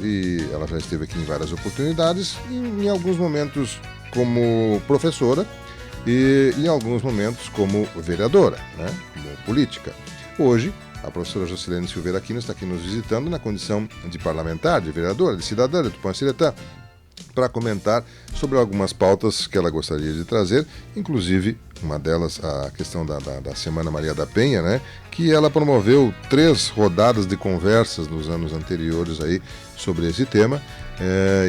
e ela já esteve aqui em várias oportunidades, em alguns momentos como professora e em alguns momentos como vereadora, né, como política. Hoje, a professora Jocilene Silveira Aquino está aqui nos visitando na condição de parlamentar, de vereadora, de cidadã de Tupã-Ciretã, para comentar sobre algumas pautas que ela gostaria de trazer, inclusive uma delas a questão da Semana Maria da Penha, né, que ela promoveu 3 rodadas de conversas nos anos anteriores aí sobre esse tema.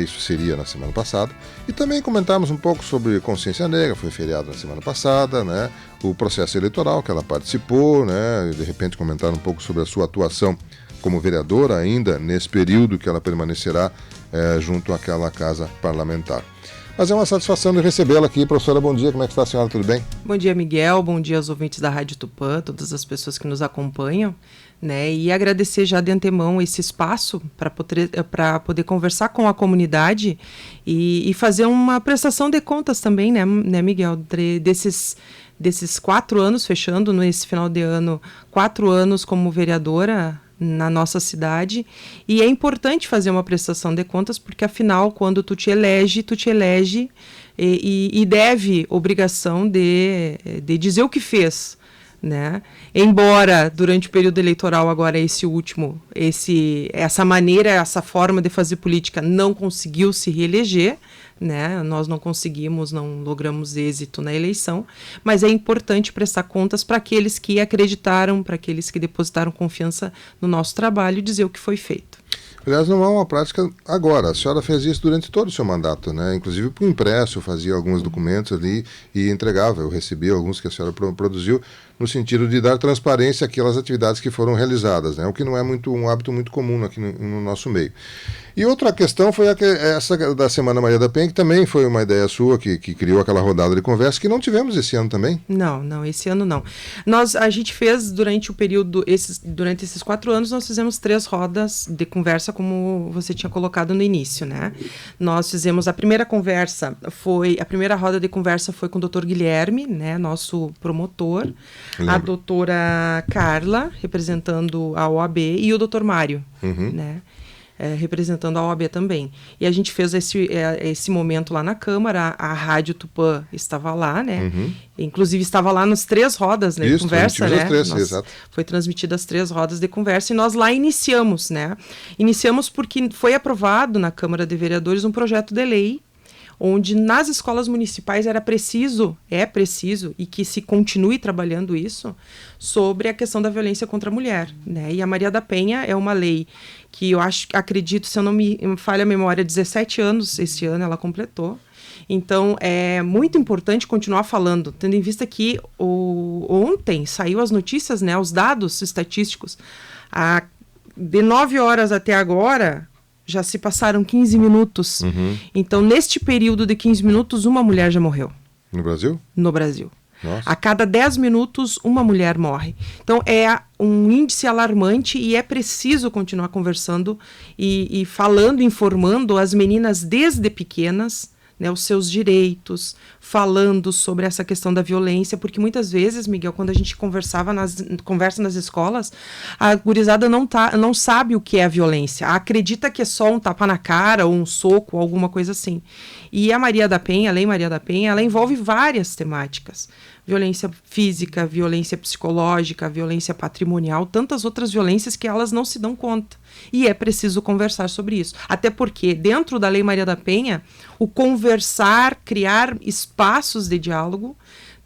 Isso seria na semana passada. E também comentarmos um pouco sobre Consciência Negra, foi feriado na semana passada, né, o processo eleitoral que ela participou, né, e de repente comentar um pouco sobre a sua atuação como vereadora ainda nesse período que ela permanecerá junto àquela casa parlamentar. Mas é uma satisfação de recebê-la aqui. Professora, bom dia. Como é que está a senhora? Tudo bem? Bom dia, Miguel. Bom dia aos ouvintes da Rádio Tupã, todas as pessoas que nos acompanham, né? E agradecer já de antemão esse espaço para poder conversar com a comunidade e fazer uma prestação de contas também, né, Miguel? Desses 4 anos, fechando nesse final de ano, 4 anos como vereadora na nossa cidade, e é importante fazer uma prestação de contas, porque afinal, quando tu te elege e deve obrigação de dizer o que fez, né? Embora durante o período eleitoral agora essa forma de fazer política não conseguiu se reeleger, né? Nós não logramos êxito na eleição, mas é importante prestar contas para aqueles que acreditaram, para aqueles que depositaram confiança no nosso trabalho e dizer o que foi feito. Aliás, não é uma prática agora, a senhora fez isso durante todo o seu mandato, né? Inclusive por impresso, fazia alguns documentos ali e entregava, eu recebi alguns que a senhora produziu, no sentido de dar transparência àquelas atividades que foram realizadas, né? O que não é um hábito muito comum aqui no nosso meio. E outra questão foi essa da Semana Maria da Penha, que também foi uma ideia sua, que criou aquela rodada de conversa, que não tivemos esse ano também. Não, esse ano não. A gente fez durante esses 4 anos, nós fizemos 3 rodas de conversa, como você tinha colocado no início, né? Nós fizemos a primeira roda de conversa foi com o Dr. Guilherme, né, nosso promotor, a doutora Carla, representando a OAB, e o Dr. Mário, né? Representando a OAB também. E a gente fez esse momento lá na Câmara, a Rádio Tupã estava lá, né? Inclusive estava lá nas 3 rodas, né, de conversa, né? Exato. Foi transmitidas as 3 rodas de conversa e nós lá iniciamos, né? Iniciamos porque foi aprovado na Câmara de Vereadores um projeto de lei onde nas escolas municipais é preciso, e que se continue trabalhando isso, sobre a questão da violência contra a mulher, né? E a Maria da Penha é uma lei que acredito, se eu não me falha a memória, 17 anos esse ano ela completou. Então, é muito importante continuar falando, tendo em vista que ontem saiu as notícias, né, os dados estatísticos, de 9 horas até agora, já se passaram 15 minutos. Então, neste período de 15 minutos, uma mulher já morreu. No Brasil? No Brasil. Nossa. A cada 10 minutos, uma mulher morre. Então, é um índice alarmante e é preciso continuar conversando e falando, informando as meninas desde pequenas, né, os seus direitos, falando sobre essa questão da violência, porque muitas vezes, Miguel, quando a gente conversa nas escolas, a gurizada não sabe o que é a violência, acredita que é só um tapa na cara ou um soco, alguma coisa assim. E a Lei Maria da Penha, ela envolve várias temáticas. Violência física, violência psicológica, violência patrimonial, tantas outras violências que elas não se dão conta. E é preciso conversar sobre isso. Até porque, dentro da Lei Maria da Penha, o conversar, criar espaços de diálogo,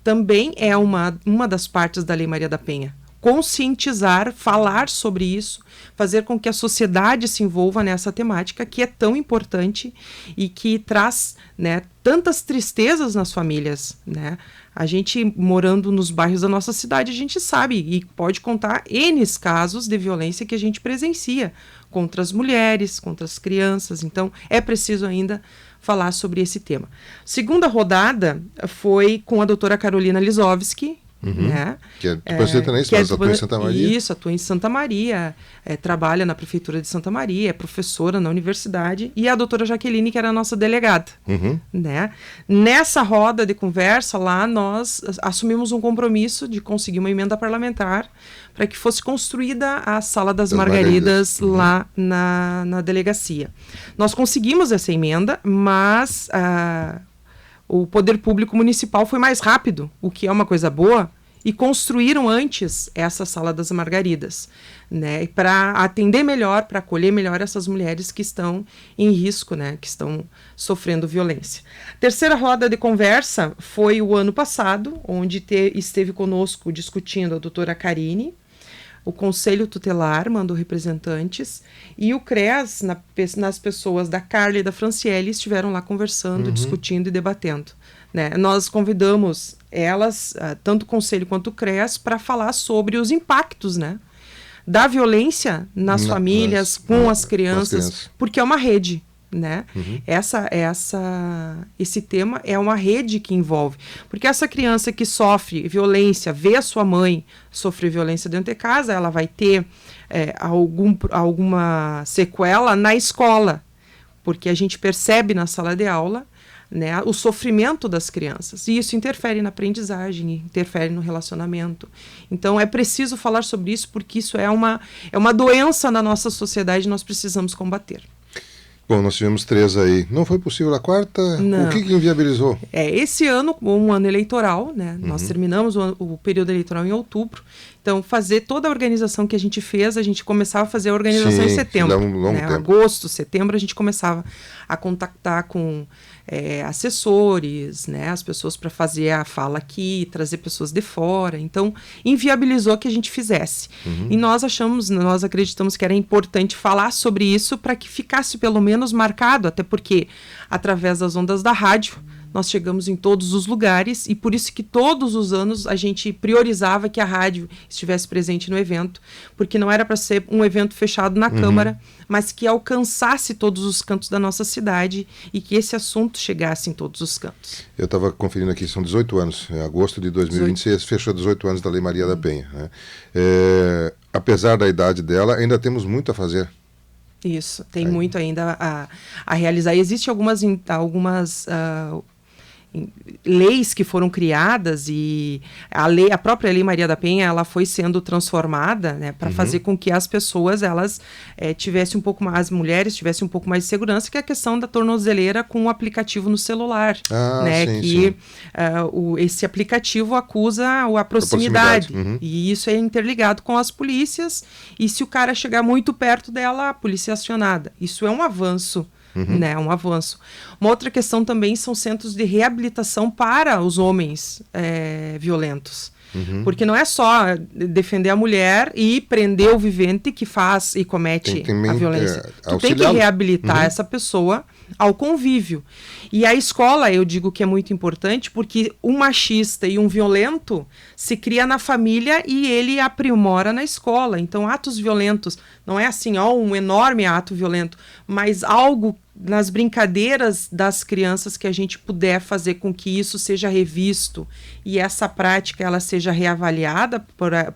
também é uma das partes da Lei Maria da Penha. Conscientizar, falar sobre isso, fazer com que a sociedade se envolva nessa temática que é tão importante e que traz, né, tantas tristezas nas famílias, né? A gente, morando nos bairros da nossa cidade, a gente sabe e pode contar N casos de violência que a gente presencia contra as mulheres, contra as crianças. Então, é preciso ainda falar sobre esse tema. Segunda rodada foi com a doutora Carolina Lisowski, né? Que é mas atua em Santa Maria. Isso, atua em Santa Maria, trabalha na Prefeitura de Santa Maria, é professora na universidade, e a doutora Jaqueline, que era a nossa delegada. Né? Nessa roda de conversa lá, nós assumimos um compromisso de conseguir uma emenda parlamentar para que fosse construída a Sala das Margaridas lá na delegacia. Nós conseguimos essa emenda, mas o poder público municipal foi mais rápido, o que é uma coisa boa, e construíram antes essa Sala das Margaridas, né, para atender melhor, para acolher melhor essas mulheres que estão em risco, né, que estão sofrendo violência. Terceira roda de conversa foi o ano passado, onde esteve conosco discutindo a doutora Karine, o Conselho Tutelar mandou representantes, e o CREAS, nas pessoas da Carla e da Franciele, estiveram lá conversando, discutindo e debatendo. Né? Nós convidamos elas, tanto o Conselho quanto o CREAS, para falar sobre os impactos, né, da violência nas famílias, com as crianças, porque é uma rede. Né? Esse tema é uma rede que envolve, porque essa criança que sofre violência, vê a sua mãe sofrer violência dentro de casa, ela vai ter alguma sequela na escola, porque a gente percebe na sala de aula, né, o sofrimento das crianças, e isso interfere na aprendizagem, interfere no relacionamento. Então é preciso falar sobre isso, porque isso é uma doença na nossa sociedade e nós precisamos combater. Bom, nós tivemos 3 aí. Não foi possível a quarta? Não. O que inviabilizou? Esse ano, um ano eleitoral, né? Nós terminamos o período eleitoral em outubro. Então, fazer toda a organização que a gente fez, a gente começava a fazer a organização em setembro. Sim, um longo tempo. Agosto, setembro, a gente começava a contactar com assessores, né? As pessoas para fazer a fala aqui, trazer pessoas de fora. Então, inviabilizou que a gente fizesse. E nós acreditamos que era importante falar sobre isso para que ficasse pelo menos marcado, até porque, através das ondas da rádio, nós chegamos em todos os lugares, e por isso que todos os anos a gente priorizava que a rádio estivesse presente no evento, porque não era para ser um evento fechado na Câmara, mas que alcançasse todos os cantos da nossa cidade e que esse assunto chegasse em todos os cantos. Eu estava conferindo aqui, são 18 anos, em agosto de 2026, fechou 18 anos da Lei Maria da Penha. Né? Apesar da idade dela, ainda temos muito a fazer. Isso, tem muito ainda a realizar. Existem algumas leis que foram criadas, e a própria Lei Maria da Penha, ela foi sendo transformada, né, para fazer com que as pessoas, elas tivessem as mulheres tivessem um pouco mais de segurança, que é a questão da tornozeleira com o aplicativo no celular, né, sim. Esse aplicativo acusa a proximidade. E isso é interligado com as polícias, e se o cara chegar muito perto dela, a polícia é acionada. Isso é um avanço. Né, um avanço. Uma outra questão também são centros de reabilitação para os homens violentos. Porque não é só defender a mulher e prender o vivente que faz e comete a violência. Tu tem que reabilitar essa pessoa ao convívio. E a escola, eu digo que é muito importante, porque um machista e um violento se cria na família e ele aprimora na escola. Então, atos violentos, não é assim, um enorme ato violento, mas algo nas brincadeiras das crianças que a gente puder fazer com que isso seja revisto e essa prática ela seja reavaliada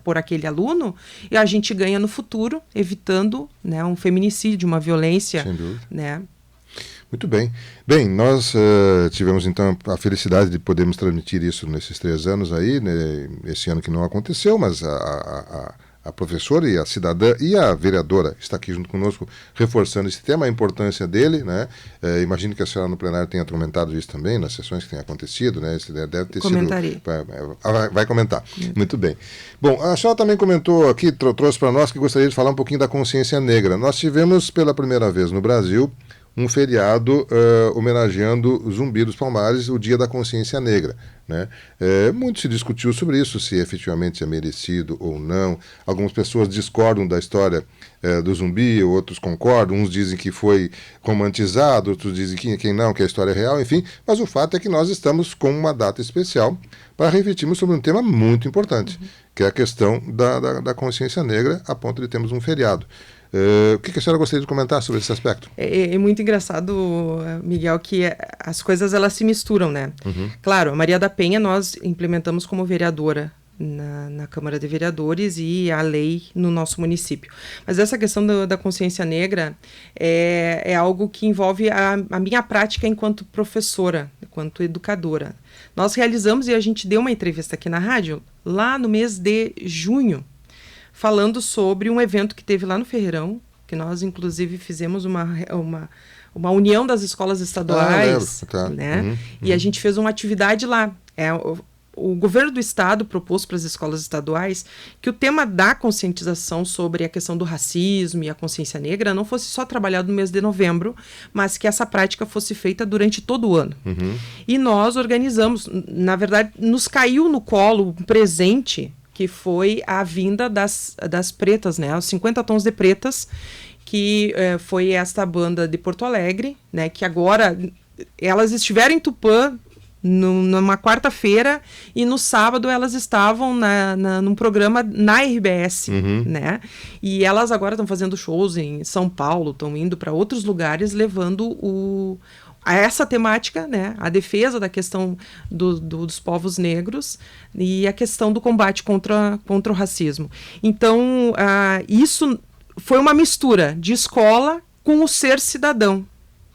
por aquele aluno, e a gente ganha no futuro, evitando, né, um feminicídio, uma violência. Sem dúvida. Né? Muito bem. Bem, nós tivemos então a felicidade de podermos transmitir isso nesses 3 anos aí, né? Esse ano que não aconteceu, mas a professora e a cidadã e a vereadora está aqui junto conosco reforçando esse tema, a importância dele, né? Imagino que a senhora no plenário tenha comentado isso também, nas sessões que têm acontecido, né? Isso deve ter Comentarei. Vai comentar. Muito bem. Bom, a senhora também comentou aqui, trouxe para nós que gostaria de falar um pouquinho da consciência negra. Nós tivemos pela primeira vez no Brasil um feriado homenageando Zumbi dos Palmares, o Dia da Consciência Negra. Né? Muito se discutiu sobre isso, se efetivamente é merecido ou não. Algumas pessoas discordam da história do Zumbi, outros concordam, uns dizem que foi romantizado, outros dizem que não, que a história é real, enfim. Mas o fato é que nós estamos com uma data especial para refletirmos sobre um tema muito importante, que é a questão da consciência negra, a ponto de termos um feriado. O que a senhora gostaria de comentar sobre esse aspecto? É muito engraçado, Miguel, que as coisas elas se misturam, né? Claro, a Maria da Penha nós implementamos como vereadora na Câmara de Vereadores e a lei no nosso município. Mas essa questão da consciência negra é algo que envolve a minha prática enquanto professora, enquanto educadora. Nós realizamos, e a gente deu uma entrevista aqui na rádio, lá no mês de junho, falando sobre um evento que teve lá no Ferreirão, que nós, inclusive, fizemos uma união das escolas estaduais, né? E a gente fez uma atividade lá. O governo do estado propôs para as escolas estaduais que o tema da conscientização sobre a questão do racismo e a consciência negra não fosse só trabalhado no mês de novembro, mas que essa prática fosse feita durante todo o ano. E nós organizamos, na verdade, nos caiu no colo um presente, que foi a vinda das pretas, né? Os 50 Tons de Pretas, que foi esta banda de Porto Alegre, né? Que agora elas estiveram em Tupã numa quarta-feira e no sábado elas estavam num programa na RBS, né? E elas agora estão fazendo shows em São Paulo, estão indo para outros lugares levando essa temática, né? A defesa da questão dos povos negros e a questão do combate contra o racismo. Então, isso foi uma mistura de escola com o ser cidadão,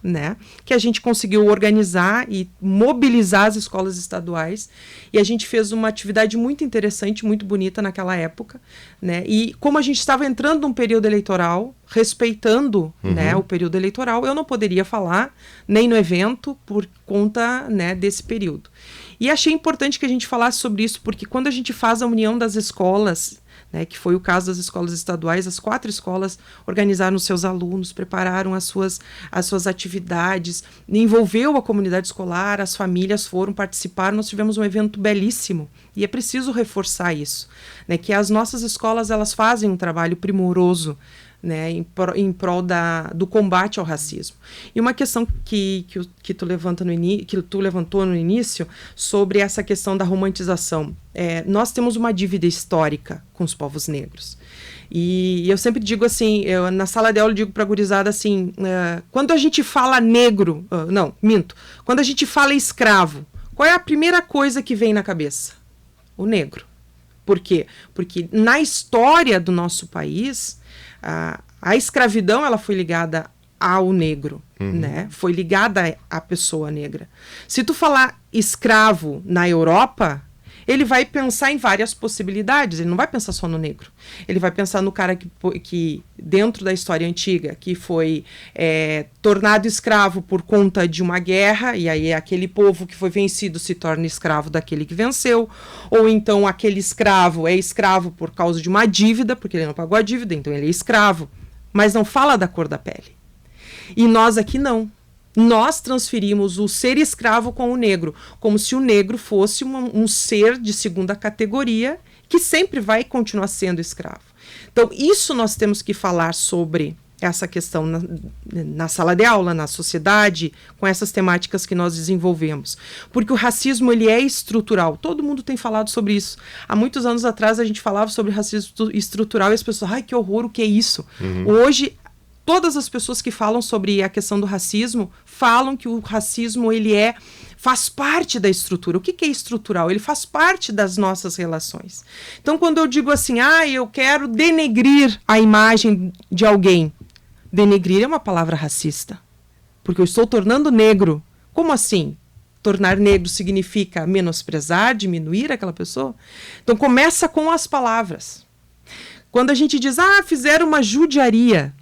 né, que a gente conseguiu organizar e mobilizar as escolas estaduais, e a gente fez uma atividade muito interessante, muito bonita naquela época, né, e como a gente estava entrando num período eleitoral, respeitando, né, o período eleitoral, eu não poderia falar nem no evento por conta, né, desse período. E achei importante que a gente falasse sobre isso, porque quando a gente faz a união das escolas, né, que foi o caso das escolas estaduais, as 4 escolas organizaram os seus alunos, prepararam as suas atividades, envolveu a comunidade escolar, as famílias foram participar, nós tivemos um evento belíssimo, e é preciso reforçar isso, né, que as nossas escolas elas fazem um trabalho primoroso, né, em prol do combate ao racismo. E uma questão que tu levantou no início sobre essa questão da romantização. Nós temos uma dívida histórica com os povos negros. E eu sempre digo assim, na sala de aula eu digo para a gurizada assim, quando a gente fala negro, quando a gente fala escravo, qual é a primeira coisa que vem na cabeça? O negro. Por quê? Porque na história do nosso país, a escravidão ela foi ligada ao negro, né? Foi ligada à pessoa negra. Se tu falar escravo na Europa, ele vai pensar em várias possibilidades, ele não vai pensar só no negro. Ele vai pensar no cara que dentro da história antiga, que foi tornado escravo por conta de uma guerra, e aí aquele povo que foi vencido se torna escravo daquele que venceu, ou então aquele escravo é escravo por causa de uma dívida, porque ele não pagou a dívida, então ele é escravo, mas não fala da cor da pele. E nós aqui não. Nós transferimos o ser escravo com o negro, como se o negro fosse um ser de segunda categoria que sempre vai continuar sendo escravo. Então, isso nós temos que falar sobre essa questão na sala de aula, na sociedade, com essas temáticas que nós desenvolvemos. Porque o racismo ele é estrutural. Todo mundo tem falado sobre isso. Há muitos anos atrás a gente falava sobre racismo estrutural e as pessoas, ai, que horror, o que é isso? Hoje, todas as pessoas que falam sobre a questão do racismo falam que o racismo ele faz parte da estrutura. O que é estrutural? Ele faz parte das nossas relações. Então, quando eu digo assim, eu quero denegrir a imagem de alguém, denegrir é uma palavra racista, porque eu estou tornando negro. Como assim? Tornar negro significa menosprezar, diminuir aquela pessoa? Então, começa com as palavras. Quando a gente diz, fizeram uma judiaria,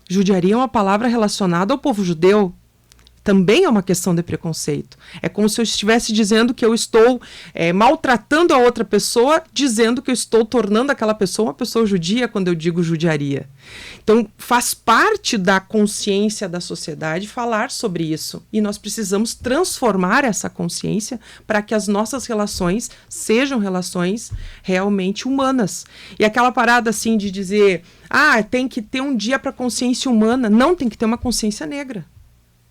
judiaria é uma palavra relacionada ao povo judeu. Também é uma questão de preconceito. É como se eu estivesse dizendo que eu estou maltratando a outra pessoa, dizendo que eu estou tornando aquela pessoa uma pessoa judia quando eu digo judiaria. Então, faz parte da consciência da sociedade falar sobre isso. E nós precisamos transformar essa consciência para que as nossas relações sejam relações realmente humanas. E aquela parada assim de dizer, tem que ter um dia para consciência humana. Não, tem que ter uma consciência negra.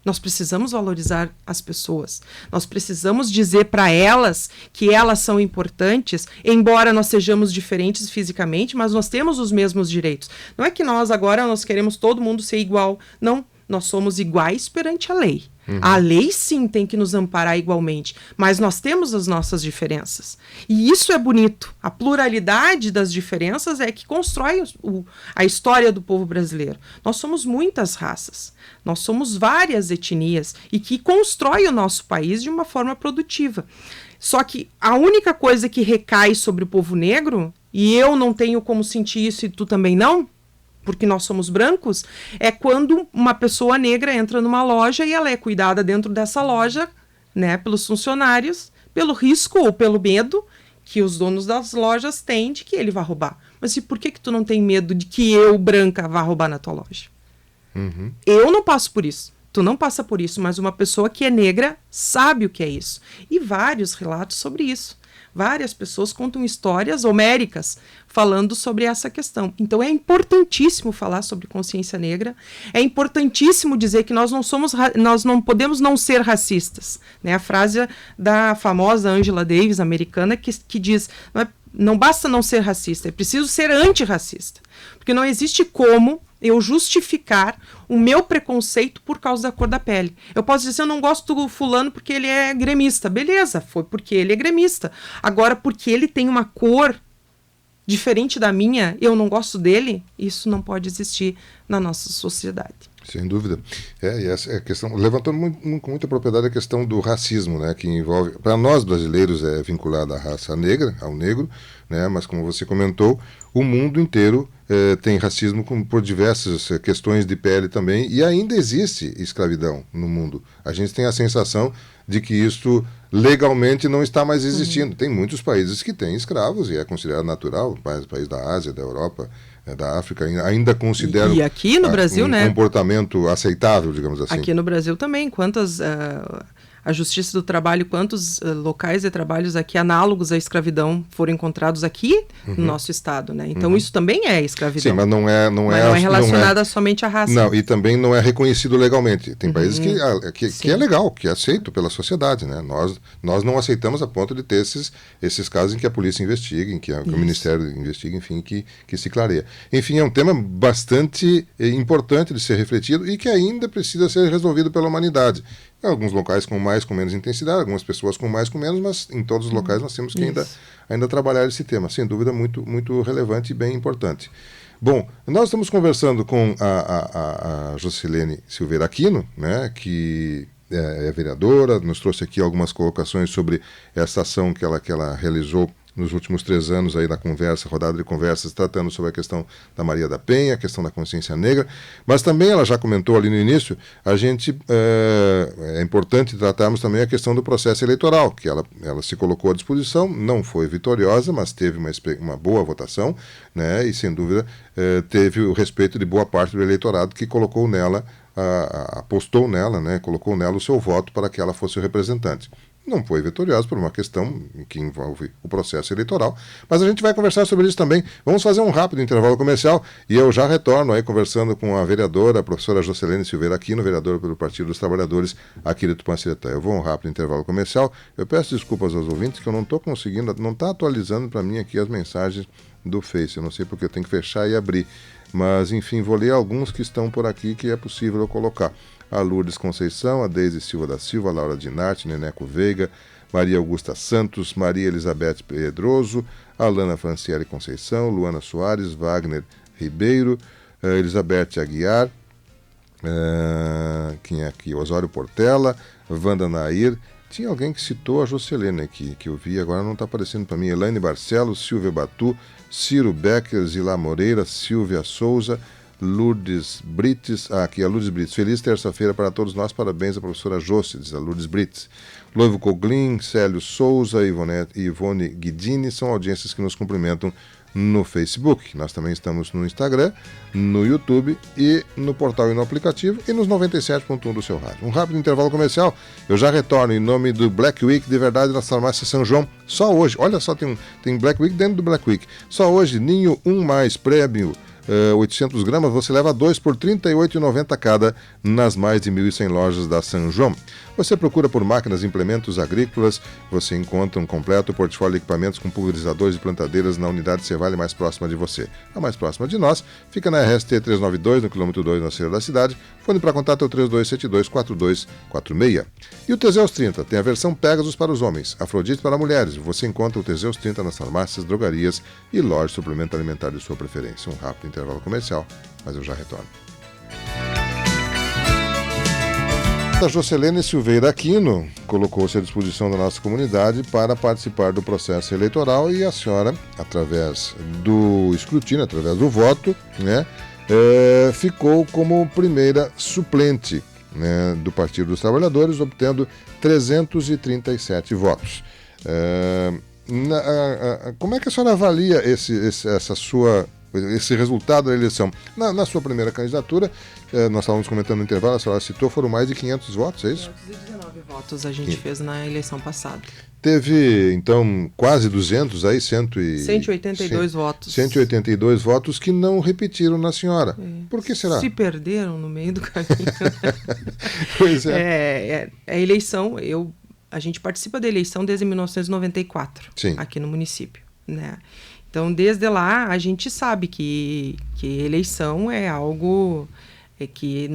Nós precisamos valorizar as pessoas. Nós precisamos dizer para elas que elas são importantes, embora nós sejamos diferentes fisicamente, mas nós temos os mesmos direitos. Não é que nós agora queremos todo mundo ser igual. Não, nós somos iguais perante a lei. A lei, sim, tem que nos amparar igualmente, mas nós temos as nossas diferenças. E isso é bonito. A pluralidade das diferenças é que constrói a história do povo brasileiro. Nós somos muitas raças, nós somos várias etnias e que constrói o nosso país de uma forma produtiva. Só que a única coisa que recai sobre o povo negro e eu não tenho como sentir isso e tu também não, porque nós somos brancos, é quando uma pessoa negra entra numa loja e ela é cuidada dentro dessa loja, né, pelos funcionários, pelo risco ou pelo medo que os donos das lojas têm de que ele vai roubar. Mas e por que tu não tem medo de que eu, branca, vá roubar na tua loja? Uhum. Eu não passo por isso. Tu não passa por isso, mas uma pessoa que é negra sabe o que é isso. E vários relatos sobre isso. Várias pessoas contam histórias homéricas falando sobre essa questão. Então é importantíssimo falar sobre consciência negra. É importantíssimo dizer que nós não podemos não ser racistas, né? A frase da famosa Angela Davis, americana, que diz: não basta não ser racista, é preciso ser antirracista. Porque não existe como eu justificar o meu preconceito por causa da cor da pele. Eu posso dizer, eu não gosto do fulano porque ele é gremista. Beleza, foi porque ele é gremista. Agora, porque ele tem uma cor diferente da minha, eu não gosto dele, isso não pode existir na nossa sociedade. Sem dúvida. E essa é a questão, levantou com muita propriedade a questão do racismo, né, que envolve, para nós brasileiros, é vinculado à raça negra, ao negro, né, mas como você comentou, o mundo inteiro tem racismo por diversas questões de pele também, e ainda existe escravidão no mundo. A gente tem a sensação de que isso legalmente não está mais existindo. Tem muitos países que têm escravos e é considerado natural, países da Ásia, da Europa, da África, ainda consideram e aqui no Brasil, um comportamento aceitável, digamos assim. Aqui no Brasil também, a Justiça do Trabalho, quantos locais de trabalhos aqui análogos à escravidão foram encontrados aqui no nosso estado, né? Então isso também é escravidão. Sim, mas não é relacionada somente à raça. Não, e também não é reconhecido legalmente. Tem países que é legal, que é aceito pela sociedade, né? Nós não aceitamos a ponto de ter esses casos em que a polícia investiga, em que o Ministério investiga, enfim, que se clareia. Enfim, é um tema bastante importante de ser refletido e que ainda precisa ser resolvido pela humanidade. Em alguns locais com mais, com menos intensidade, algumas pessoas com mais, com menos, mas em todos os locais nós temos que ainda trabalhar esse tema. Sem dúvida, muito, muito relevante e bem importante. Bom, nós estamos conversando com a Jocilene Silveira Aquino, né, que é vereadora, nos trouxe aqui algumas colocações sobre essa ação que ela realizou nos últimos 3 anos aí na rodada de conversas, tratando sobre a questão da Maria da Penha, a questão da consciência negra, mas também ela já comentou ali no início, é importante tratarmos também a questão do processo eleitoral, que ela se colocou à disposição, não foi vitoriosa, mas teve uma boa votação, né, e sem dúvida teve o respeito de boa parte do eleitorado que colocou nela, apostou nela, né, colocou nela o seu voto para que ela fosse o representante. Não foi vitorioso por uma questão que envolve o processo eleitoral, mas a gente vai conversar sobre isso também. Vamos fazer um rápido intervalo comercial e eu já retorno aí conversando com a vereadora, a professora Jocilene Silveira Aquino, vereadora pelo Partido dos Trabalhadores aqui de Tupã-Ciretã. Eu vou um rápido intervalo comercial. Eu peço desculpas aos ouvintes que eu não estou conseguindo, não está atualizando para mim aqui as mensagens do Face. Eu não sei porque eu tenho que fechar e abrir. Mas, enfim, vou ler alguns que estão por aqui que é possível eu colocar. A Lourdes Conceição, a Deise Silva da Silva, a Laura Dinarte, Neneco Veiga, Maria Augusta Santos, Maria Elizabeth Pedroso, Alana Franciele Conceição, Luana Soares, Wagner Ribeiro, Elizabeth Aguiar, quem é aqui? Osório Portela, Wanda Nair. Tinha alguém que citou a Jocilene aqui, que eu vi, agora não está aparecendo para mim. Elaine Barcelos, Silvia Batu, Ciro Becker, Zilá Moreira, Silvia Souza, Lourdes Brites, aqui a Lourdes Brites. Feliz terça-feira para todos nós, parabéns à professora Joce, diz a Lourdes Brites. Loivo Coglin, Célio Souza, Ivone Guidini, são audiências que nos cumprimentam no Facebook. Nós também estamos no Instagram, no YouTube e no portal e no aplicativo e nos 97.1 do seu rádio. Um rápido intervalo comercial, eu já retorno em nome do Black Week de verdade na farmácia São João. Só hoje, olha só, tem Black Week dentro do Black Week. Só hoje, Ninho 1 mais Prêmio 800 gramas, você leva 2 por R$ 38,90 cada nas mais de 1.100 lojas da São João. Você procura por máquinas e implementos agrícolas, você encontra um completo portfólio de equipamentos com pulverizadores e plantadeiras na unidade Cevale mais próxima de você. A mais próxima de nós fica na RST 392, no quilômetro 2, na Feira da Cidade. Fone para contato é o 3272-4246. E o Teseus 30 tem a versão Pegasus para os homens, Afrodite para mulheres. Você encontra o Teseus 30 nas farmácias, drogarias e lojas de suplemento alimentar de sua preferência. Um rápido intervalo comercial, mas eu já retorno. A Jocelene Silveira Aquino colocou-se à disposição da nossa comunidade para participar do processo eleitoral e a senhora, através do escrutínio, através do voto, né, ficou como primeira suplente, né, do Partido dos Trabalhadores, obtendo 337 votos. Como é que a senhora avalia esse resultado da eleição? Na sua primeira candidatura, nós estávamos comentando no intervalo, a senhora citou, foram mais de 500 votos, é isso? 519 votos a gente fez na eleição passada. Teve, então, quase 200, aí 182 votos. 182 votos que não repetiram na senhora. Por que será? Se perderam no meio do caminho. Pois é. A eleição, a gente participa da eleição desde 1994, Sim. aqui no município, né? Então, desde lá, a gente sabe que eleição é algo que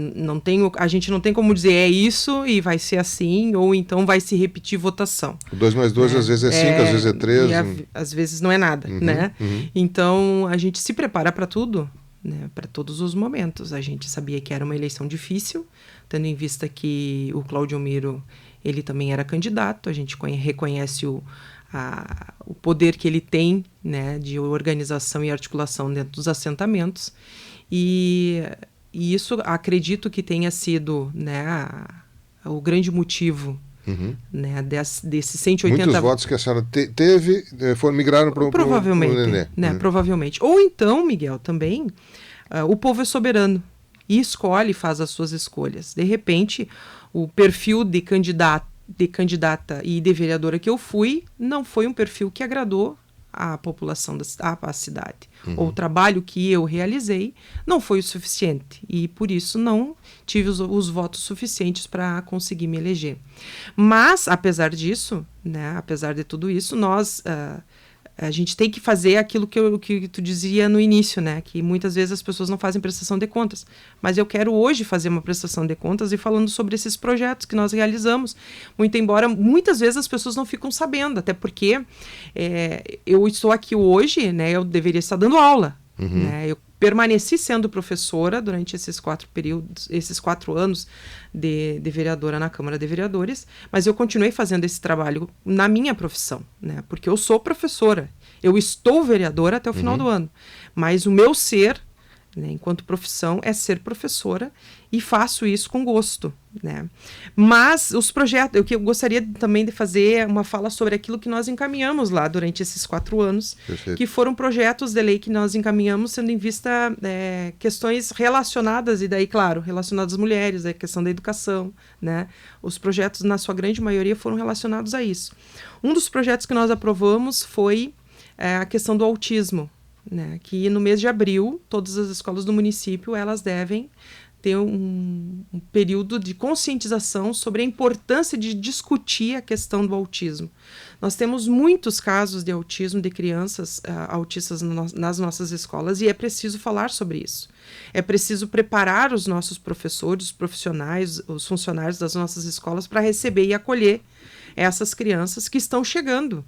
a gente não tem como dizer é isso e vai ser assim, ou então vai se repetir votação. 2 mais 2 às vezes é 5, às vezes é 3. Às vezes não é nada, né? Então, a gente se prepara para tudo, né? Para todos os momentos. A gente sabia que era uma eleição difícil, tendo em vista que o Cláudio Miro, ele também era candidato, a gente reconhece o poder que ele tem, né, de organização e articulação dentro dos assentamentos, e isso acredito que tenha sido, né, o grande motivo, né, desses 180... Muitos votos que a senhora teve migraram para o Nenê. Né, provavelmente. Ou então, Miguel, também, o povo é soberano e escolhe, faz as suas escolhas. De repente, o perfil de candidata e de vereadora que eu fui, não foi um perfil que agradou a população da cidade. Ou o trabalho que eu realizei não foi o suficiente. E por isso não tive os votos suficientes para conseguir me eleger. Mas, apesar disso, né, apesar de tudo isso, a gente tem que fazer aquilo que tu dizia no início, né? Que muitas vezes as pessoas não fazem prestação de contas. Mas eu quero hoje fazer uma prestação de contas e falando sobre esses projetos que nós realizamos. Muito embora muitas vezes as pessoas não ficam sabendo, até porque eu estou aqui hoje, né? Eu deveria estar dando aula. Né? Eu permaneci sendo professora durante esses 4 anos de vereadora na Câmara de Vereadores, mas eu continuei fazendo esse trabalho na minha profissão, né? Porque eu sou professora, eu estou vereadora até o final do ano, mas o meu ser, né, enquanto profissão, é ser professora e faço isso com gosto, né? Mas os projetos, eu gostaria também de fazer uma fala sobre aquilo que nós encaminhamos lá durante esses 4 anos, Perfeito. Que foram projetos de lei que nós encaminhamos tendo em vista questões relacionadas, e daí, claro, relacionadas às mulheres, a questão da educação, né? Os projetos, na sua grande maioria, foram relacionados a isso. Um dos projetos que nós aprovamos foi a questão do autismo, né? Que no mês de abril, todas as escolas do município, elas devem ter um período de conscientização sobre a importância de discutir a questão do autismo. Nós temos muitos casos de autismo de crianças autistas nas nossas escolas e é preciso falar sobre isso. É preciso preparar os nossos professores, os profissionais, os funcionários das nossas escolas para receber e acolher essas crianças que estão chegando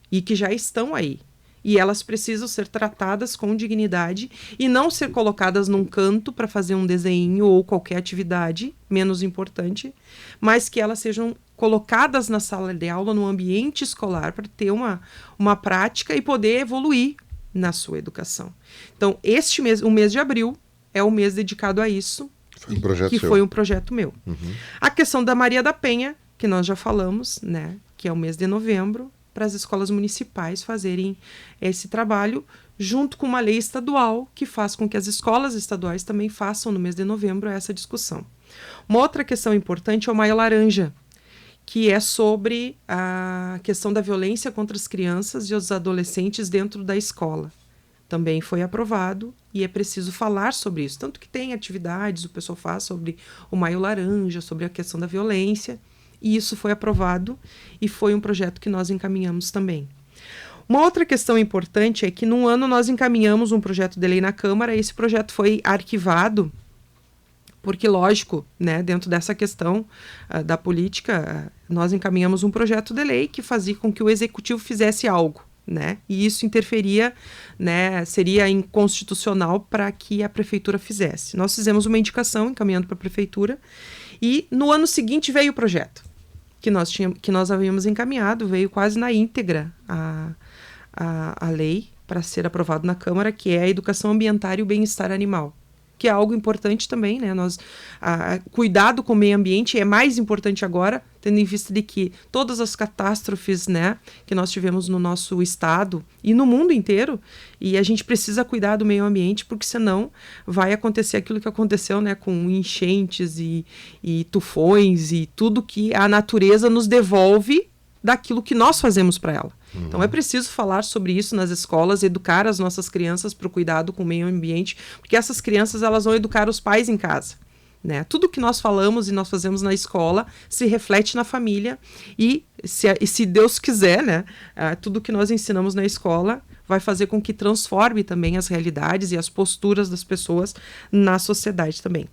e que já estão aí. E elas precisam ser tratadas com dignidade e não ser colocadas num canto para fazer um desenho ou qualquer atividade menos importante, mas que elas sejam colocadas na sala de aula, no ambiente escolar, para ter uma prática e poder evoluir na sua educação. Então, o mês de abril, é o mês dedicado a isso, foi um projeto meu. A questão da Maria da Penha, que nós já falamos, né, que é o mês de novembro, para as escolas municipais fazerem esse trabalho, junto com uma lei estadual que faz com que as escolas estaduais também façam no mês de novembro essa discussão. Uma outra questão importante é o Maio Laranja, que é sobre a questão da violência contra as crianças e os adolescentes dentro da escola. Também foi aprovado e é preciso falar sobre isso. Tanto que tem atividades, o pessoal faz sobre o Maio Laranja, sobre a questão da violência. E isso foi aprovado e foi um projeto que nós encaminhamos também. Uma outra questão importante é que num ano nós encaminhamos um projeto de lei na Câmara e esse projeto foi arquivado porque, lógico, né, dentro dessa questão da política, nós encaminhamos um projeto de lei que fazia com que o Executivo fizesse algo, né? E isso interferia, né, seria inconstitucional para que a Prefeitura fizesse. Nós fizemos uma indicação encaminhando para a Prefeitura E no ano seguinte veio o projeto que nós havíamos encaminhado, veio quase na íntegra a lei para ser aprovado na Câmara, que é a educação ambiental e o bem-estar animal, que é algo importante também, né? Cuidado com o meio ambiente é mais importante agora, tendo em vista de que todas as catástrofes, né, que nós tivemos no nosso estado e no mundo inteiro, e a gente precisa cuidar do meio ambiente, porque senão vai acontecer aquilo que aconteceu, né, com enchentes e tufões e tudo que a natureza nos devolve daquilo que nós fazemos para ela. Então é preciso falar sobre isso nas escolas, educar as nossas crianças para o cuidado com o meio ambiente, porque essas crianças elas vão educar os pais em casa, né? Tudo que nós falamos e nós fazemos na escola se reflete na família e se Deus quiser, né, tudo que nós ensinamos na escola vai fazer com que transforme também as realidades e as posturas das pessoas na sociedade também.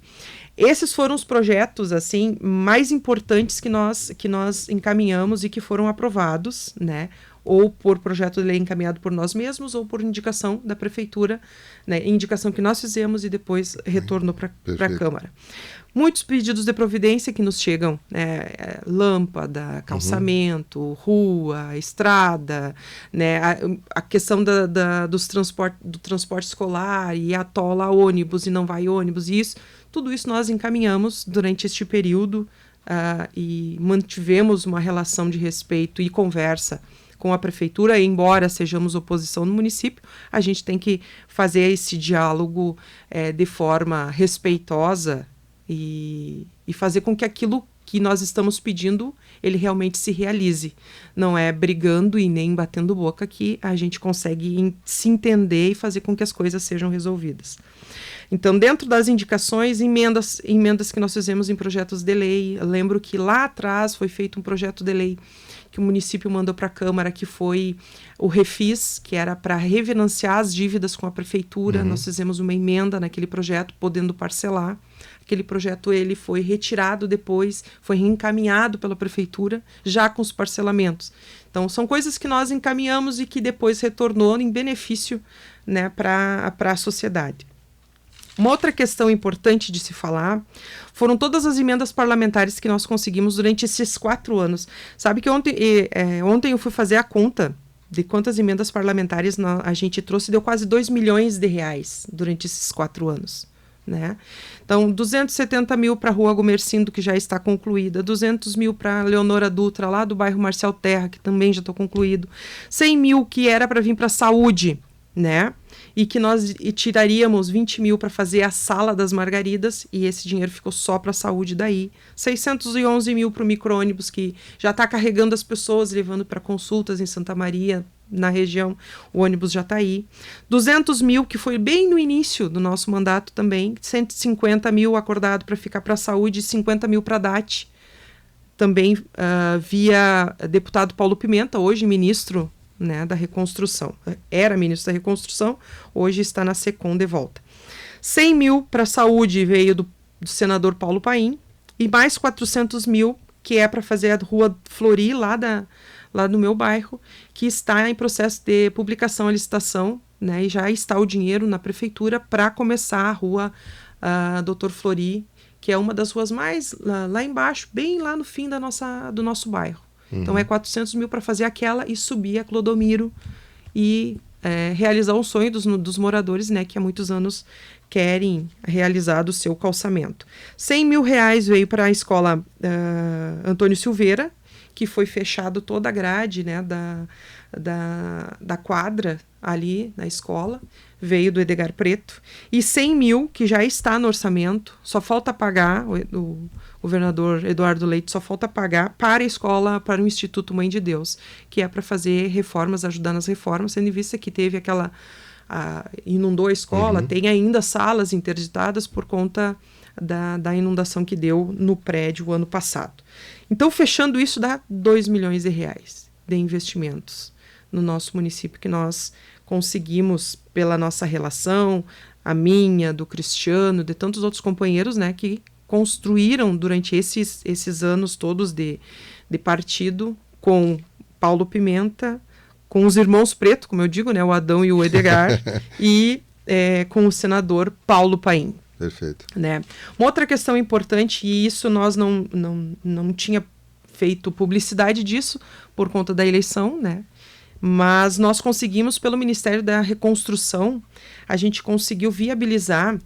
Esses foram os projetos assim mais importantes que nós encaminhamos e que foram aprovados, né? Ou por projeto de lei encaminhado por nós mesmos, ou por indicação da prefeitura, né? Indicação que nós fizemos e depois retornou para a Câmara. Muitos pedidos de providência que nos chegam, né? Lâmpada, calçamento, rua, estrada, né? A questão do transporte escolar e atola ônibus e não vai ônibus, e tudo isso nós encaminhamos durante este período e mantivemos uma relação de respeito e conversa com a prefeitura, embora sejamos oposição no município, a gente tem que fazer esse diálogo de forma respeitosa e fazer com que aquilo que nós estamos pedindo, ele realmente se realize. Não é brigando e nem batendo boca que a gente consegue se entender e fazer com que as coisas sejam resolvidas. Então, dentro das indicações, emendas que nós fizemos em projetos de lei, eu lembro que lá atrás foi feito um projeto de lei que o município mandou para a Câmara, que foi o Refis, que era para refinanciar as dívidas com a prefeitura. Nós fizemos uma emenda naquele projeto, podendo parcelar. Aquele projeto ele foi retirado depois, foi reencaminhado pela prefeitura, já com os parcelamentos. Então, são coisas que nós encaminhamos e que depois retornou em benefício, né, para a sociedade. Uma outra questão importante de se falar foram todas as emendas parlamentares que nós conseguimos durante esses 4 anos. Sabe que ontem eu fui fazer a conta de quantas emendas parlamentares a gente trouxe, deu quase 2 milhões de reais durante esses 4 anos. Né? Então, 270 mil para a Rua Gomercindo, que já está concluída, 200 mil para a Leonora Dutra, lá do bairro Marcel Terra, que também já está concluído, 100 mil que era para vir para a saúde, né? E que nós tiraríamos 20 mil para fazer a Sala das Margaridas, e esse dinheiro ficou só para a saúde daí. 611 mil para o micro-ônibus, que já está carregando as pessoas, levando para consultas em Santa Maria, na região, o ônibus já está aí. 200 mil, que foi bem no início do nosso mandato também, 150 mil acordado para ficar para a saúde e 50 mil para a DAT, também via deputado Paulo Pimenta, hoje ministro, né, da Reconstrução. Era ministro da Reconstrução, hoje está na SECOM de volta. 100 mil para a saúde veio do senador Paulo Paim, e mais 400 mil, que é para fazer a Rua Flori, lá no meu bairro, que está em processo de publicação à licitação, né, e já está o dinheiro na prefeitura para começar a Rua Doutor Flori, que é uma das ruas mais lá embaixo, bem lá no fim do nosso bairro. Então é 400 mil para fazer aquela e subir a Clodomiro e realizar o sonho dos moradores, né, que há muitos anos querem realizar o seu calçamento. 100 mil reais veio para a escola Antônio Silveira, que foi fechado toda a grade, né, da quadra ali na escola, veio do Edgar Preto, e 100 mil, que já está no orçamento, só falta pagar, o governador Eduardo Leite só falta pagar para a escola, para o Instituto Mãe de Deus, que é para fazer reformas, ajudar nas reformas, tendo em vista que teve inundou a escola, tem ainda salas interditadas por conta da inundação que deu no prédio o ano passado. Então, fechando isso, dá 2 milhões de reais de investimentos no nosso município, que nós conseguimos pela nossa relação, a minha, do Cristiano, de tantos outros companheiros, né, que construíram durante esses anos todos de partido, com Paulo Pimenta, com os irmãos Preto, como eu digo, né, o Adão e o Edgar, e com o senador Paulo Paim. Perfeito. Né? Uma outra questão importante, e isso nós não tinha feito publicidade disso por conta da eleição, né? Mas nós conseguimos, pelo Ministério da Reconstrução, a gente conseguiu viabilizar,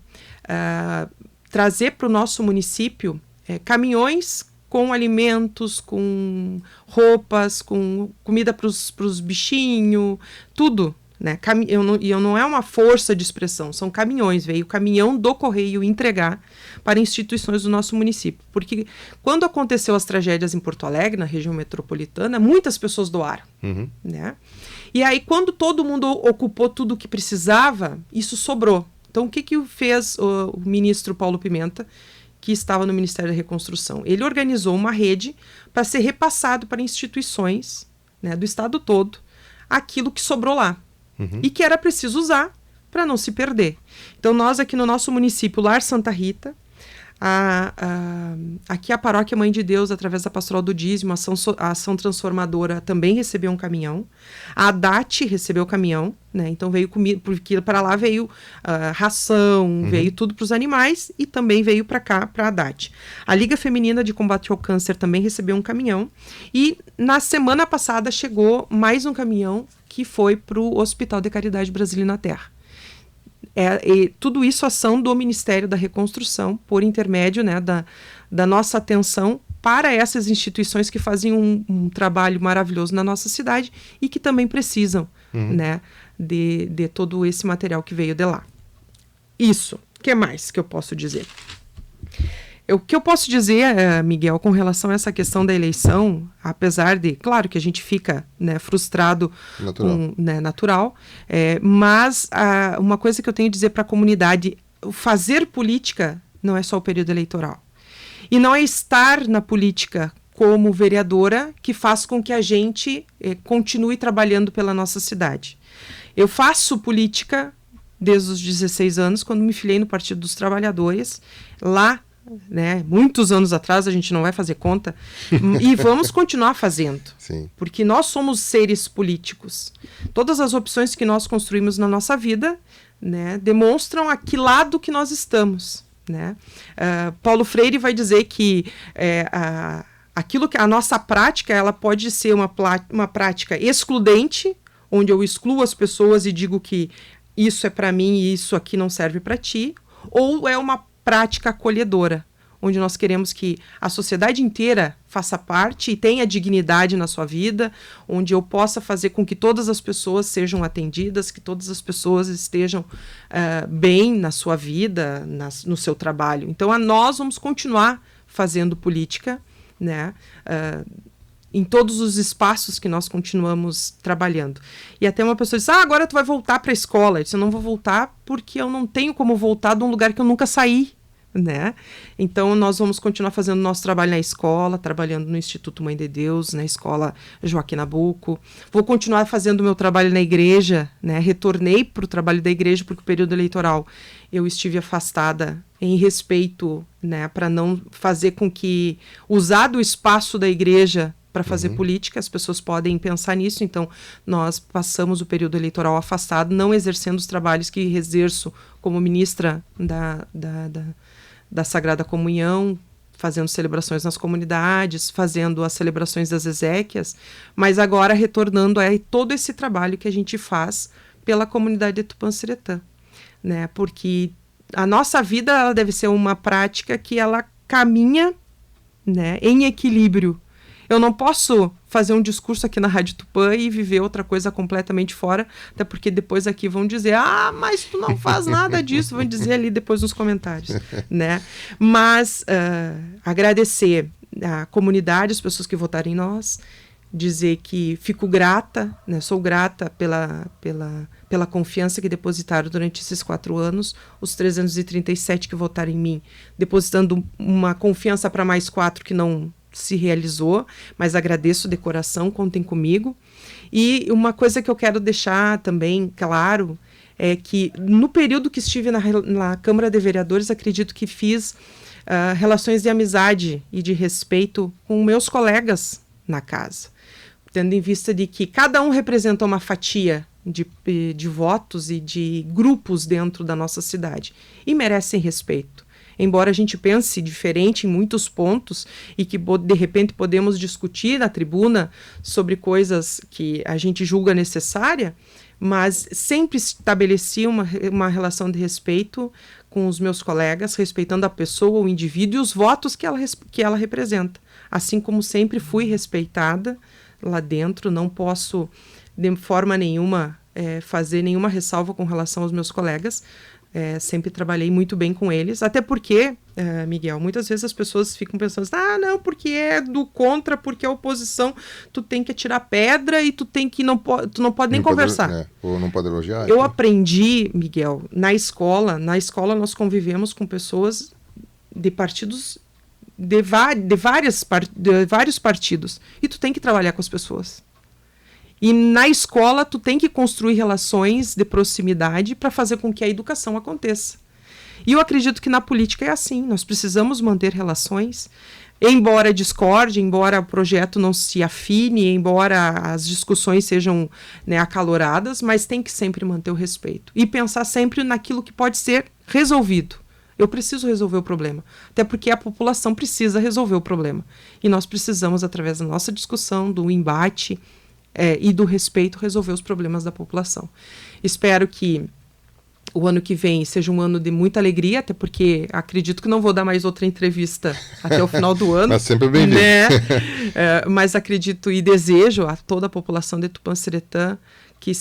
trazer para o nosso município caminhões com alimentos, com roupas, com comida para os bichinhos, tudo. Né? Eu não é uma força de expressão, são caminhões. Veio o caminhão do Correio entregar para instituições do nosso município. Porque quando aconteceu as tragédias em Porto Alegre, na região metropolitana, muitas pessoas doaram. Uhum. Né? E aí, quando todo mundo ocupou tudo o que precisava, isso sobrou. Então, o que fez o ministro Paulo Pimenta, que estava no Ministério da Reconstrução? Ele organizou uma rede para ser repassado para instituições, né, do estado todo, aquilo que sobrou lá. Uhum. E que era preciso usar para não se perder. Então, nós aqui no nosso município, Lar Santa Rita, aqui a Paróquia Mãe de Deus, através da Pastoral do Dízimo, a Ação Transformadora também recebeu um caminhão. A ADAT recebeu caminhão, né? Então veio comida, porque para lá veio ração, veio tudo para os animais e também veio para cá, para a ADAT. A Liga Feminina de Combate ao Câncer também recebeu um caminhão. E na semana passada chegou mais um caminhão que foi para o Hospital de Caridade Brasília na Terra. Tudo isso ação do Ministério da Reconstrução, por intermédio, né, da nossa atenção para essas instituições que fazem um trabalho maravilhoso na nossa cidade e que também precisam, né, de todo esse material que veio de lá. Isso. O que mais que eu posso dizer? O que eu posso dizer, Miguel, com relação a essa questão da eleição, apesar de, claro que a gente fica, né, frustrado, natural, mas uma coisa que eu tenho a dizer para a comunidade, fazer política não é só o período eleitoral. E não é estar na política como vereadora que faz com que a gente continue trabalhando pela nossa cidade. Eu faço política desde os 16 anos, quando me filiei no Partido dos Trabalhadores, lá, né, muitos anos atrás, a gente não vai fazer conta, e vamos continuar fazendo. Sim. Porque nós somos seres políticos. Todas as opções que nós construímos na nossa vida, né, demonstram a que lado que nós estamos. Né? Paulo Freire vai dizer que aquilo que a nossa prática, ela pode ser uma prática excludente, onde eu excluo as pessoas e digo que isso é para mim e isso aqui não serve para ti, ou é uma prática acolhedora, onde nós queremos que a sociedade inteira faça parte e tenha dignidade na sua vida, onde eu possa fazer com que todas as pessoas sejam atendidas, que todas as pessoas estejam bem na sua vida, no seu trabalho. Então, nós vamos continuar fazendo política, né, em todos os espaços que nós continuamos trabalhando. E até uma pessoa diz, agora tu vai voltar para a escola. Eu disse, eu não vou voltar porque eu não tenho como voltar de um lugar que eu nunca saí. Né? Então, nós vamos continuar fazendo nosso trabalho na escola, trabalhando no Instituto Mãe de Deus, na escola Joaquim Nabuco. Vou continuar fazendo o meu trabalho na igreja, né? Retornei para o trabalho da igreja, porque o período eleitoral eu estive afastada em respeito, né? Para não fazer com que usar do espaço da igreja para fazer política, as pessoas podem pensar nisso. Então, nós passamos o período eleitoral afastado, não exercendo os trabalhos que exerço como ministra da Sagrada Comunhão, fazendo celebrações nas comunidades, fazendo as celebrações das exéquias, mas agora retornando a todo esse trabalho que a gente faz pela comunidade de Tupã-Seretã, né? Porque a nossa vida, ela deve ser uma prática que ela caminha, né, em equilíbrio. Eu não posso fazer um discurso aqui na Rádio Tupã e viver outra coisa completamente fora, até porque depois aqui vão dizer, mas tu não faz nada disso, vão dizer ali depois nos comentários, né? Mas agradecer a comunidade, as pessoas que votaram em nós, dizer que fico grata, né? Sou grata pela confiança que depositaram durante esses 4 anos, os 337 que votaram em mim, depositando uma confiança para mais 4 que não se realizou, mas agradeço de coração, contem comigo. E uma coisa que eu quero deixar também claro é que no período que estive na Câmara de Vereadores, acredito que fiz relações de amizade e de respeito com meus colegas na casa, tendo em vista de que cada um representa uma fatia de votos e de grupos dentro da nossa cidade e merecem respeito. Embora a gente pense diferente em muitos pontos e que de repente podemos discutir na tribuna sobre coisas que a gente julga necessária, mas sempre estabeleci uma relação de respeito com os meus colegas, respeitando a pessoa, o indivíduo e os votos que ela representa. Assim como sempre fui respeitada lá dentro, não posso de forma nenhuma fazer nenhuma ressalva com relação aos meus colegas. Sempre trabalhei muito bem com eles, até porque, Miguel, muitas vezes as pessoas ficam pensando, não, porque é do contra, porque é oposição, tu tem que atirar pedra e tu não pode nem conversar. Ou não pode elogiar. Eu aprendi, Miguel, na escola nós convivemos com pessoas de partidos, de vários partidos, e tu tem que trabalhar com as pessoas. E na escola, tu tem que construir relações de proximidade para fazer com que a educação aconteça. E eu acredito que na política é assim. Nós precisamos manter relações, embora discorde, embora o projeto não se afine, embora as discussões sejam acaloradas, mas tem que sempre manter o respeito. E pensar sempre naquilo que pode ser resolvido. Eu preciso resolver o problema. Até porque a população precisa resolver o problema. E nós precisamos, através da nossa discussão, do embate, e do respeito, resolver os problemas da população. Espero que o ano que vem seja um ano de muita alegria, até porque acredito que não vou dar mais outra entrevista até o final do ano. Mas sempre bem-vindo. Mas acredito e desejo a toda a população de Tupã-Seretã que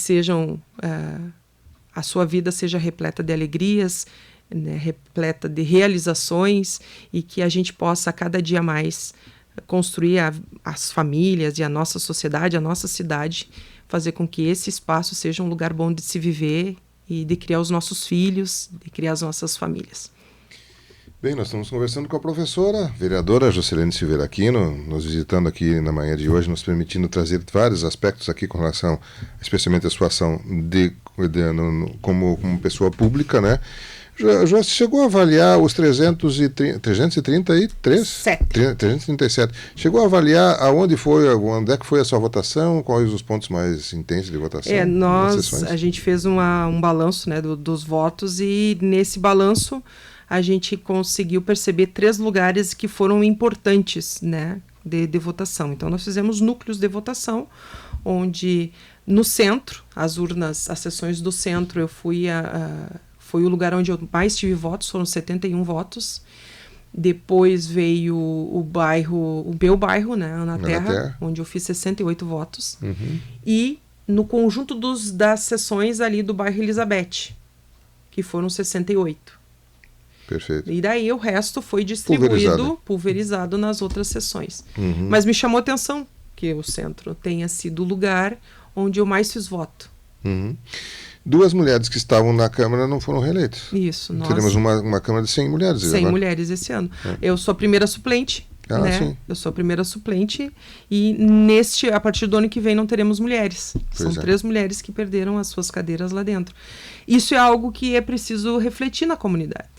a sua vida seja repleta de alegrias, repleta de realizações e que a gente possa cada dia mais construir as famílias e a nossa sociedade, a nossa cidade, fazer com que esse espaço seja um lugar bom de se viver e de criar os nossos filhos, de criar as nossas famílias. Bem, nós estamos conversando com a professora, vereadora Jocilene Silveira Aquino, nos visitando aqui na manhã de hoje, nos permitindo trazer vários aspectos aqui com relação, especialmente à sua ação como pessoa pública, né? Já chegou a avaliar os 337? Chegou a avaliar onde é que foi a sua votação, quais os pontos mais intensos de votação? A gente fez um balanço, dos votos e nesse balanço a gente conseguiu perceber 3 lugares que foram importantes, de votação. Então nós fizemos núcleos de votação, onde no centro, as sessões do centro, eu fui foi o lugar onde eu mais tive votos, foram 71 votos. Depois veio o meu bairro, Ana Terra, onde eu fiz 68 votos. Uhum. E no conjunto das sessões ali do bairro Elizabeth, que foram 68. Perfeito. E daí o resto foi distribuído, pulverizado nas outras sessões. Uhum. Mas me chamou a atenção que o centro tenha sido o lugar onde eu mais fiz voto. Uhum. 2 mulheres que estavam na Câmara não foram reeleitas. Isso, nós... Teremos uma Câmara de 100 mulheres. 100 mulheres esse ano. Eu sou a primeira suplente, Sim. Eu sou a primeira suplente e a partir do ano que vem não teremos mulheres. São 3 mulheres que perderam as suas cadeiras lá dentro. Isso é algo que é preciso refletir na comunidade.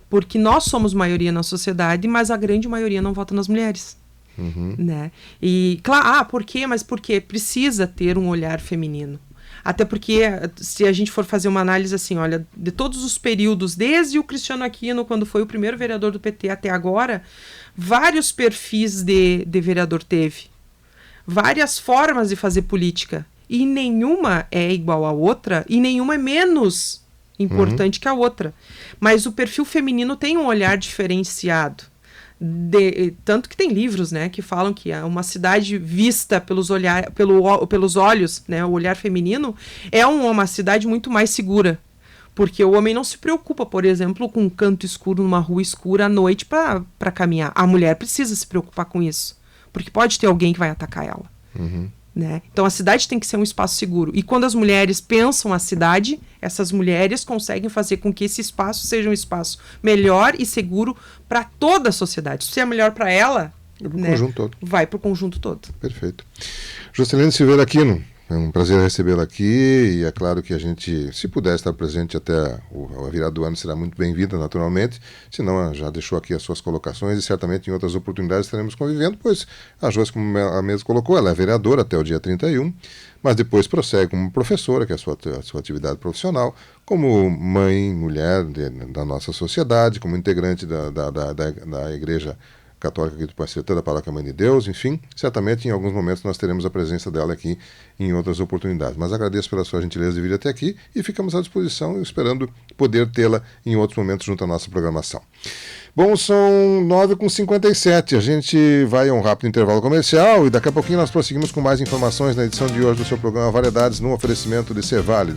Porque nós somos maioria na sociedade, mas a grande maioria não vota nas mulheres. Uhum. E, claro, por quê? Mas porque precisa ter um olhar feminino. Até porque, se a gente for fazer uma análise assim, olha, de todos os períodos, desde o Cristiano Aquino, quando foi o primeiro vereador do PT até agora, vários perfis de vereador teve. Várias formas de fazer política. E nenhuma é igual à outra, e nenhuma é menos importante que a outra. Mas o perfil feminino tem um olhar diferenciado. Tanto que tem livros, que falam que uma cidade vista pelos olhos, o olhar feminino, é uma cidade muito mais segura. Porque o homem não se preocupa, por exemplo, com um canto escuro numa rua escura à noite para caminhar. A mulher precisa se preocupar com isso. Porque pode ter alguém que vai atacar ela. Uhum. Então a cidade tem que ser um espaço seguro. E quando as mulheres pensam a cidade, essas mulheres conseguem fazer com que esse espaço seja um espaço melhor e seguro para toda a sociedade. Se é melhor para ela, conjunto todo. Vai para o conjunto todo. Perfeito. Jocilene Silveira Aquino, É um prazer recebê-la aqui e é claro que a gente, se puder estar presente até a virada do ano, será muito bem-vinda, naturalmente. Se não, já deixou aqui as suas colocações e certamente em outras oportunidades estaremos convivendo, pois a Josi, como ela mesma colocou, ela é vereadora até o dia 31, mas depois prossegue como professora, que é a sua atividade profissional, como mãe, mulher da nossa sociedade, como integrante da Igreja Católica aqui do Pacietã, da Paróquia Mãe de Deus, enfim, certamente em alguns momentos nós teremos a presença dela aqui em outras oportunidades. Mas agradeço pela sua gentileza de vir até aqui e ficamos à disposição, esperando poder tê-la em outros momentos junto à nossa programação. Bom, são 9h57, a gente vai a um rápido intervalo comercial e daqui a pouquinho nós prosseguimos com mais informações na edição de hoje do seu programa Variedades, no oferecimento de Cevale,